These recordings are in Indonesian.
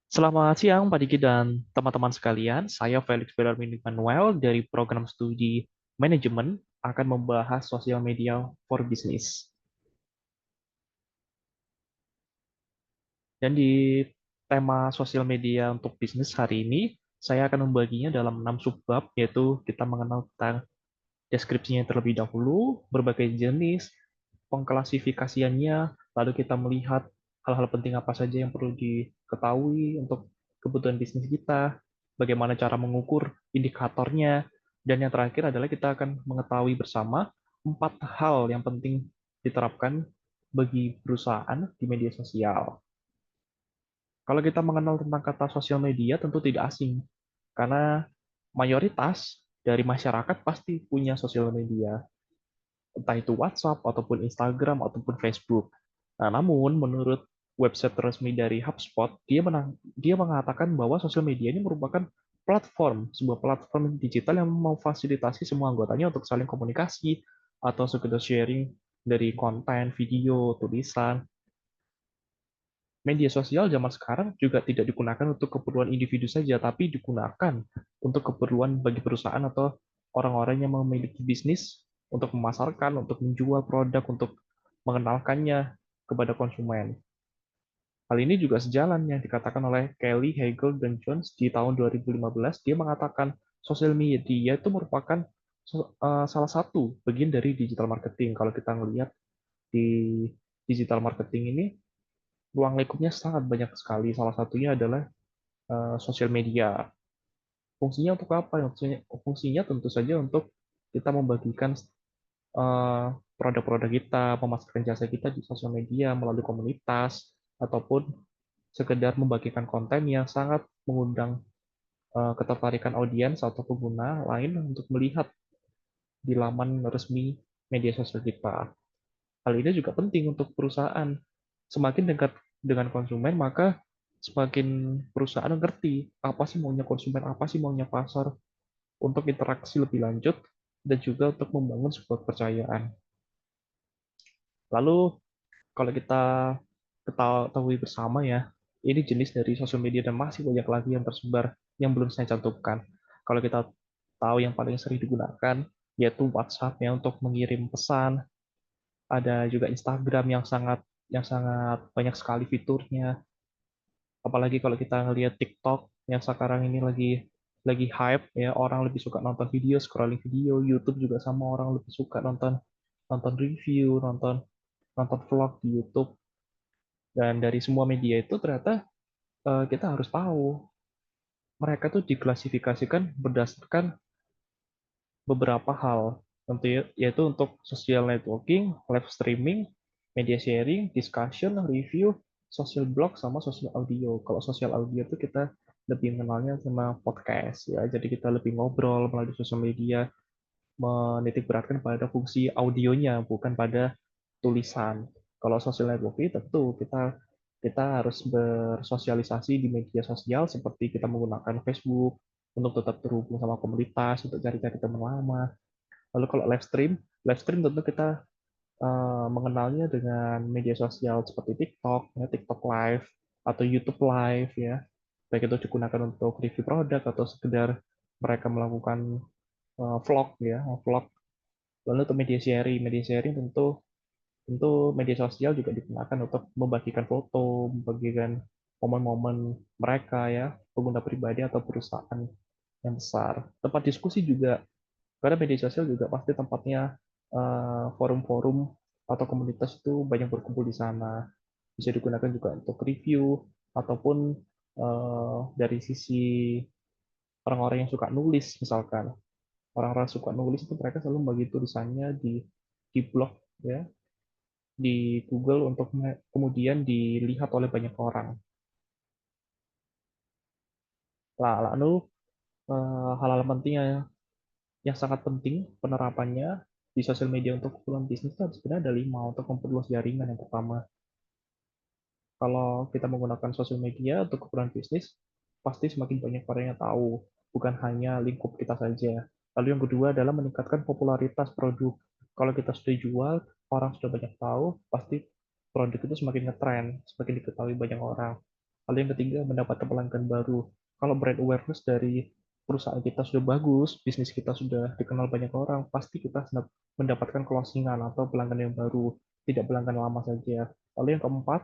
Selamat siang, Pak Diki dan teman-teman sekalian. Saya Felix Belarmini Manuel dari program studi manajemen akan membahas sosial media for business. Dan di tema sosial media untuk bisnis hari ini, saya akan membaginya dalam 6 subbab, yaitu kita mengenal tentang deskripsinya terlebih dahulu, berbagai jenis, pengklasifikasiannya, lalu kita melihat hal-hal penting apa saja yang perlu diketahui untuk kebutuhan bisnis kita, bagaimana cara mengukur indikatornya, dan yang terakhir adalah kita akan mengetahui bersama 4 hal yang penting diterapkan bagi perusahaan di media sosial. Kalau kita mengenal tentang kata sosial media tentu tidak asing, karena mayoritas dari masyarakat pasti punya sosial media, entah itu WhatsApp, ataupun Instagram, ataupun Facebook. Nah, namun menurut website resmi dari HubSpot, dia mengatakan bahwa sosial media ini merupakan sebuah platform digital yang memfasilitasi semua anggotanya untuk saling komunikasi atau sekedar sharing dari konten, video, tulisan. Media sosial zaman sekarang juga tidak digunakan untuk keperluan individu saja, tapi digunakan untuk keperluan bagi perusahaan atau orang-orang yang memiliki bisnis untuk memasarkan, untuk menjual produk, untuk mengenalkannya kepada konsumen. Hal ini juga sejalan yang dikatakan oleh Kelly, Hagel, dan Jones di tahun 2015. Dia mengatakan sosial media itu merupakan salah satu bagian dari digital marketing. Kalau kita melihat di digital marketing ini, ruang lingkupnya sangat banyak sekali. Salah satunya adalah sosial media. Fungsinya untuk apa? Fungsinya tentu saja untuk kita membagikan eh, produk-produk kita, memasarkan jasa kita di sosial media melalui komunitas, ataupun sekedar membagikan konten yang sangat mengundang ketertarikan audiens atau pengguna lain untuk melihat di laman resmi media sosial kita. Hal ini juga penting untuk perusahaan. Semakin dekat dengan konsumen, maka semakin perusahaan ngerti apa sih maunya konsumen, apa sih maunya pasar untuk interaksi lebih lanjut dan juga untuk membangun sebuah kepercayaan. Lalu kalau kita ketahui bersama ya, ini jenis dari sosial media dan masih banyak lagi yang tersebar yang belum saya cantumkan. Kalau kita tahu yang paling sering digunakan yaitu WhatsApp ya untuk mengirim pesan, ada juga Instagram yang sangat banyak sekali fiturnya. Apalagi kalau kita ngelihat TikTok yang sekarang ini lagi hype ya, orang lebih suka nonton video, scrolling video, YouTube juga sama, orang lebih suka nonton nonton review, nonton nonton vlog di YouTube. Dan dari semua media itu ternyata kita harus tahu mereka tuh diklasifikasikan berdasarkan beberapa hal, yaitu untuk social networking, live streaming, media sharing, discussion, review, social blog, sama social audio. Kalau social audio itu kita lebih mengenalnya sama podcast ya, jadi kita lebih ngobrol melalui sosial media, menitik beratkan pada fungsi audionya, bukan pada tulisan. Kalau social networking tentu kita kita harus bersosialisasi di media sosial seperti kita menggunakan Facebook untuk tetap terhubung sama komunitas, untuk cari-cari teman lama. Lalu kalau live stream tentu kita mengenalnya dengan media sosial seperti TikTok, ya, TikTok Live atau YouTube Live ya. Baik itu digunakan untuk review produk atau sekedar mereka melakukan vlog ya, vlog. Lalu untuk media sharing tentu tentu media sosial juga digunakan untuk membagikan foto, membagikan momen-momen mereka ya, pengguna pribadi atau perusahaan yang besar. Tempat diskusi juga, karena media sosial juga pasti tempatnya forum-forum atau komunitas itu banyak berkumpul di sana. Bisa digunakan juga untuk review ataupun dari sisi orang-orang yang suka nulis misalkan. Orang-orang suka nulis itu mereka selalu bagi tulisannya di blog ya, di Google untuk kemudian dilihat oleh banyak orang. Lalu hal-hal penting yang sangat penting penerapannya di sosial media untuk keperluan bisnis itu sebenarnya ada 5 untuk memperluas jaringan. Yang pertama, kalau kita menggunakan sosial media untuk keperluan bisnis, pasti semakin banyak orang yang tahu, bukan hanya lingkup kita saja. Lalu yang kedua adalah meningkatkan popularitas produk. Kalau kita sudah jual, orang sudah banyak tahu, pasti produk itu semakin ngetren, semakin diketahui banyak orang. Lalu yang ketiga, mendapatkan pelanggan baru. Kalau brand awareness dari perusahaan kita sudah bagus, bisnis kita sudah dikenal banyak orang, pasti kita mendapatkan closingan atau pelanggan yang baru, tidak pelanggan lama saja. Lalu yang keempat,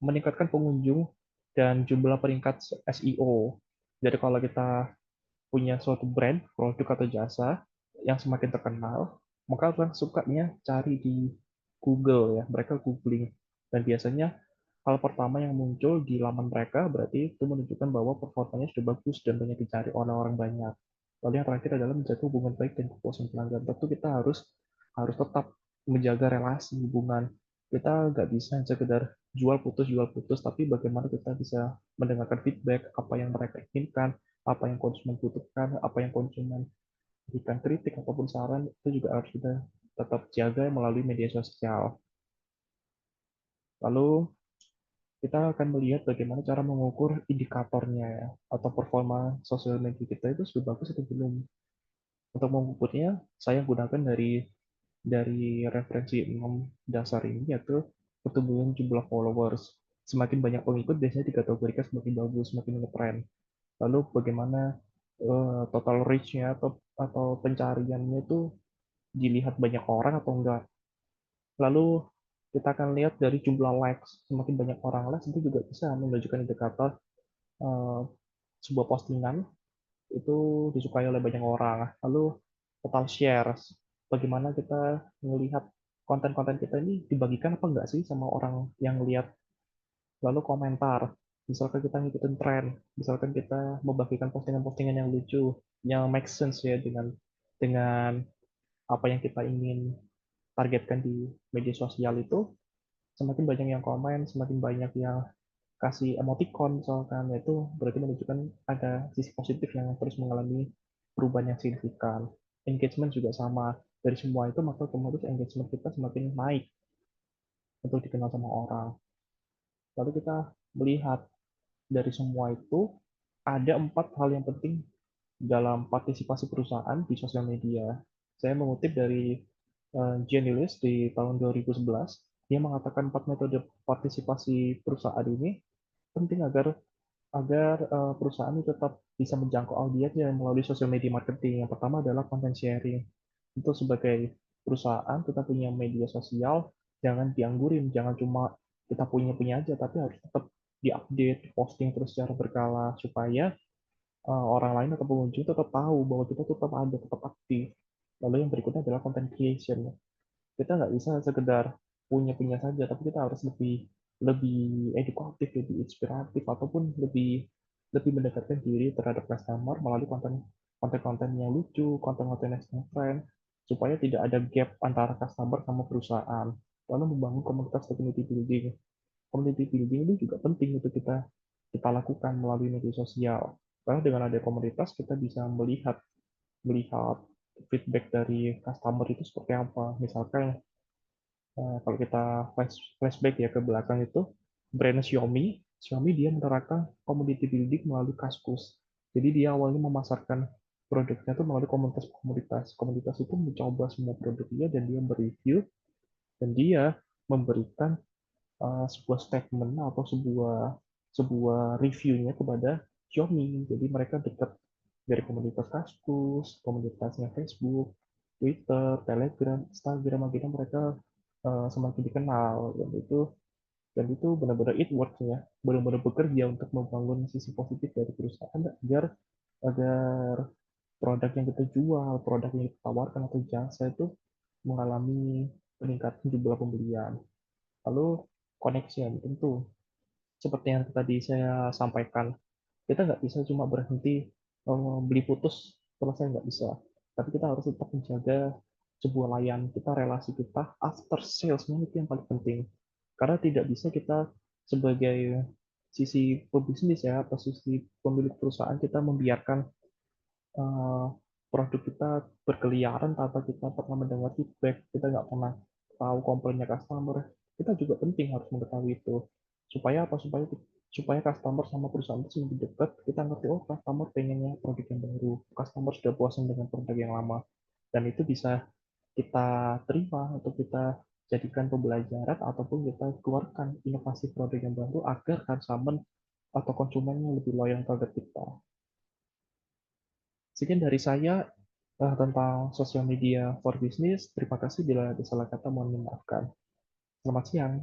meningkatkan pengunjung dan jumlah peringkat SEO. Jadi kalau kita punya suatu brand, produk atau jasa yang semakin terkenal, maka orang sukanya cari di Google ya, mereka googling. Dan biasanya hal pertama yang muncul di laman mereka berarti itu menunjukkan bahwa performanya sudah bagus dan banyak dicari oleh orang banyak. Lalu yang terakhir adalah menjaga hubungan baik dan kepuasan pelanggan. Tentu kita harus harus tetap menjaga relasi hubungan. Kita nggak bisa sekedar jual putus, tapi bagaimana kita bisa mendengarkan feedback apa yang mereka inginkan, apa yang konsumen butuhkan, apa yang konsumen berikan kritik ataupun saran itu juga harus kita tetap jaga melalui media sosial. Lalu kita akan melihat bagaimana cara mengukur indikatornya ya, atau performa sosial media kita itu sudah bagus atau belum. Untuk mengukurnya, saya gunakan dari referensi 6 dasar ini yaitu pertumbuhan jumlah followers. Semakin banyak pengikut biasanya dikategorikan semakin bagus, semakin ngetrend. Lalu bagaimana total reach-nya atau pencariannya itu dilihat banyak orang atau enggak. Lalu kita akan lihat dari jumlah likes. Semakin banyak orang likes itu juga bisa menunjukkan indikator eh, sebuah postingan itu disukai oleh banyak orang. Lalu total shares. Bagaimana kita melihat konten-konten kita ini dibagikan apa enggak sih sama orang yang lihat. Lalu komentar. Misalkan kita ngikutin tren, misalkan kita membagikan postingan-postingan yang lucu, yang make sense ya dengan apa yang kita ingin targetkan di media sosial itu, semakin banyak yang komen, semakin banyak yang kasih emoticon misalkan, itu berarti menunjukkan ada sisi positif yang terus mengalami perubahan yang signifikan. Engagement juga sama. Dari semua itu maka otomatis engagement kita semakin naik untuk dikenal sama orang. Lalu kita melihat dari semua itu ada 4 hal yang penting dalam partisipasi perusahaan di sosial media. Saya mengutip dari Genius di tahun 2011, dia mengatakan 4 metode partisipasi perusahaan ini penting agar agar perusahaan ini tetap bisa menjangkau audiensnya melalui social media marketing. Yang pertama adalah content sharing. Itu sebagai perusahaan kita punya media sosial, jangan dianggurin, jangan cuma kita punya-punya aja, tapi harus tetap diupdate, posting terus secara berkala supaya orang lain atau pengunjung tetap tahu bahwa kita tetap ada, tetap aktif. Lalu yang berikutnya adalah content creation. Kita nggak bisa sekedar punya-punya saja, tapi kita harus lebih lebih edukatif, lebih inspiratif, ataupun lebih lebih mendekatkan diri terhadap customer melalui konten-konten yang lucu, konten-konten yang keren, supaya tidak ada gap antara customer sama perusahaan. Lalu membangun komunitas community building. Community building ini juga penting untuk kita kita lakukan melalui media sosial. Karena dengan ada komunitas kita bisa melihat melihat feedback dari customer itu seperti apa. Misalkan kalau kita flashback ya ke belakang itu brand Xiaomi, Xiaomi dia menerapkan community building melalui Kaskus. Jadi dia awalnya memasarkan produknya itu melalui komunitas-komunitas. Komunitas itu mencoba semua produknya dan dia mereview dan dia memberikan sebuah statement atau sebuah sebuah reviewnya kepada Xiaomi. Jadi mereka dekat dari komunitas Kaskus, komunitasnya Facebook, Twitter, Telegram, Instagram, akhirnya mereka semakin dikenal dan itu benar-benar it works ya, benar-benar bekerja untuk membangun sisi positif dari perusahaan agar agar produk yang kita jual, produk yang kita tawarkan atau jasa itu mengalami peningkatan jumlah pembelian. Lalu connection tentu seperti yang tadi saya sampaikan, kita nggak bisa cuma berhenti beli putus selesai, nggak bisa, tapi kita harus tetap menjaga sebuah layanan kita, relasi kita after sales itu yang paling penting, karena tidak bisa kita sebagai sisi pebisnis ya atau sisi pemilik perusahaan kita membiarkan eh, produk kita berkeliaran tanpa kita pernah mendengar feedback, kita nggak pernah tahu komplainnya customer. Kita juga penting harus mengetahui itu supaya apa, supaya customer sama perusahaan itu lebih dekat, kita ngerti oh customer pengennya produk yang baru, customer sudah bosan dengan produk yang lama, dan itu bisa kita terima atau kita jadikan pembelajaran ataupun kita keluarkan inovasi produk yang baru agar customer atau konsumen yang lebih loyal terhadap kita. Sekian dari saya tentang sosial media for business. Terima kasih bila ada salah kata, mohon dimaafkan. Selamat siang.